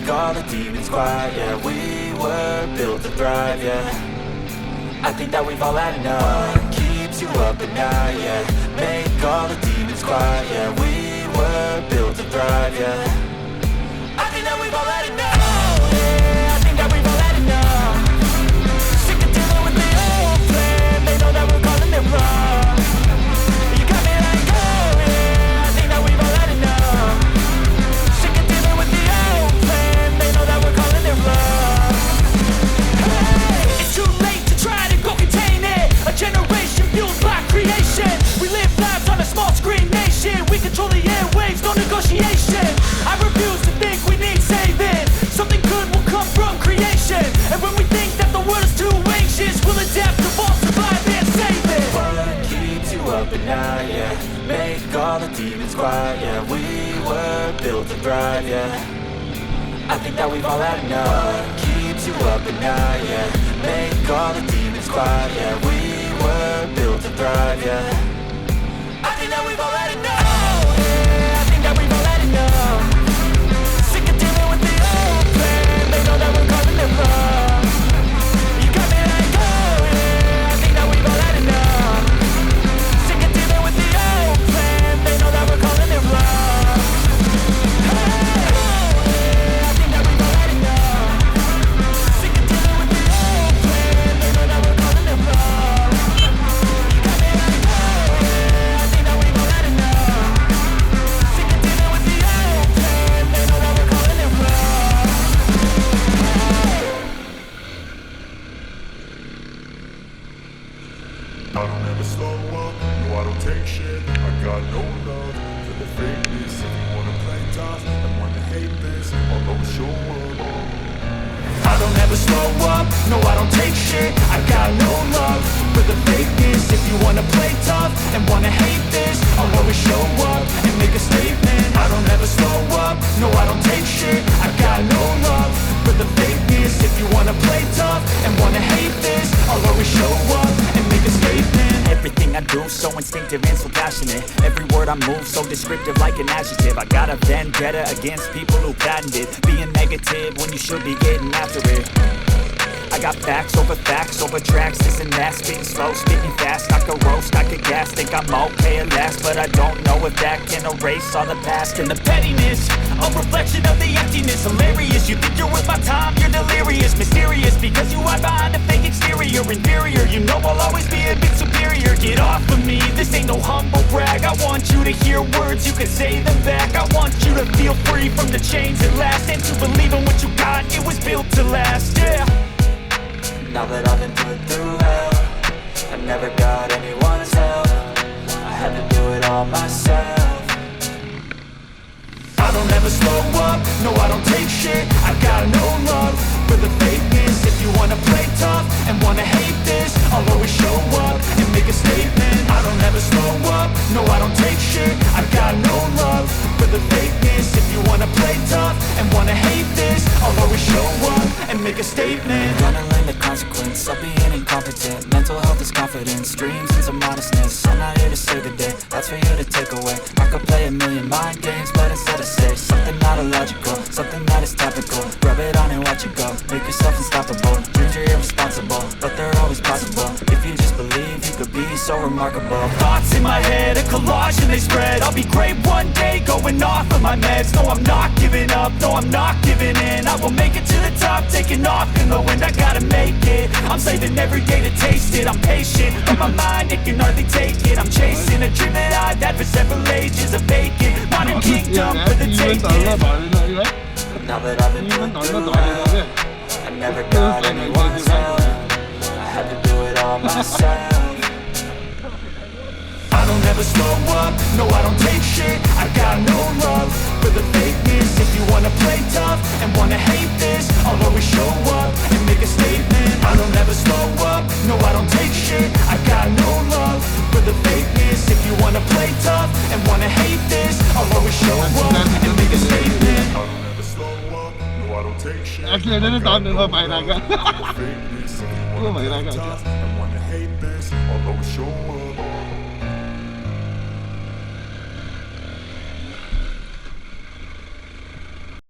all the demons quiet. Yeah, we were built to thrive, yeah. I think that we've all had enough. What keeps you up at night, yeah. Make all the demons quiet. Yeah, we were built to thrive, yeah. I think that we've all had enough. Oh, yeah, I think that we've all had enough. Sick of dealing with the old plan. They know that we're calling it wrong. You got me like, oh yeah, I think that we've all had enough. Sick of dealing with the old plan. They know that we're calling it wrong. Hey, it's too late to try to go contain it. A generation fueled by creation. We live lives on a small screen nation. We control the airwaves, no negotiation. I refuse to think we need saving. Something good will come from creation. And when we think that the world is too anxious, we'll adapt, evolve, survive and save it. What keeps you up at night, yeah. Make all the demons quiet, yeah. We were built to thrive, yeah. I think that we've all had enough. What keeps you up at night, yeah. Make all the demons quiet, yeah. We were built to thrive, yeah. I think that we've all had enough. Oh, yeah, I think that we've all had enough. Sick of dealing with the old plan. They know that we're calling it wrong. You got me like, oh yeah, I think that we've all had enough. Sick of dealing with the old plan. They know that we're calling it wrong. Hey, oh yeah, I think that we've all had enough. Sick of dealing with the old plan. They know that we're calling it wrong. You got me like, oh yeah, I think that we've all had enough. Sick of dealing with the old plan. They know that we're calling it wrong. I don't ever slow up, no I don't take shit. I got no love for the fakeness. If you wanna play tough and wanna hate this, I'll always show up. I don't ever slow up, no I don't take shit. I got no love for the fakeness. If you wanna play tough and wanna hate this, I'll always show up and make a statement. I don't ever slow up, no I don't take shit. I got no love for the fakeness. If you wanna play tough and wanna hate this, I'll always show up and make a statement. Everything I do so instinctive and so passionate. Every word I move so descriptive like an adjective. I got a vendetta against people who patented being negative when you should be getting after it. I got facts over tracks, this and that. Spitting slow, spitting fast, I could roast, I could gas. Think I'm okay at last, but I don't know if that can erase all the past. And the pettiness, a reflection of the emptiness. Hilarious, you think you're worth my time, you're delirious. Mysterious, because you hide behind a fake exterior. Inferior, you know I'll always be a bit superior. Get off of me, this ain't no humble brag. I want you to hear words, you can say them back. I want you to feel free from the chains that last, and to believe in what you got, it was built to last, yeah. Now that I've been put through hell, I never got anyone's help. I had to do it all myself. I don't ever slow up, no I don't take shit. I got no love for the fakeness. If you wanna play tough and wanna hate this, I'll always show up and make a statement. I don't ever slow up, no I don't take shit. I got no love for the fakeness. If you wanna play tough and wanna hate this, I'll always show up and make a statement. Gonna learn the consequence of being incompetent. Mental health is confidence, dreams into modestness. I'm not here to save the day, that's for you to take away. I could play a million mind games, but instead I say something not illogical, something that is topical. Rub it on and watch it go, make yourself unstoppable. Dreams are irresponsible, but they're always possible. If you just believe, you could be so remarkable. Thoughts in my head, a collage and they spread. I'll be great one day, going off of my meds. No, I'm not giving up, no, I'm not giving in. I will make it to the top, taking off in the wind. I gotta make it, I'm saving every day to taste it. I'm patient, but my mind, it can hardly take it. I'm chasing a dream that I've had for several ages. A vacant, modern kingdom for the taking. Now that I've been put through hell, I never got anyone's help. I had to do it all myself. I don't ever slow up, no I don't take shit. I got no love for the fakeness. If you wanna play tough and wanna hate this, I'll always show up and make a statement. I don't ever slow up, no I don't take shit. I got no love for the fakeness. If you wanna play tough and wanna hate this, I'll always show up and make a statement. I don't ever slow up, no I don't take shit. Actually, I didn't know if I like it. Fakeness, if you Oh my wanna God. play tough and wanna hate this, I'll always show up.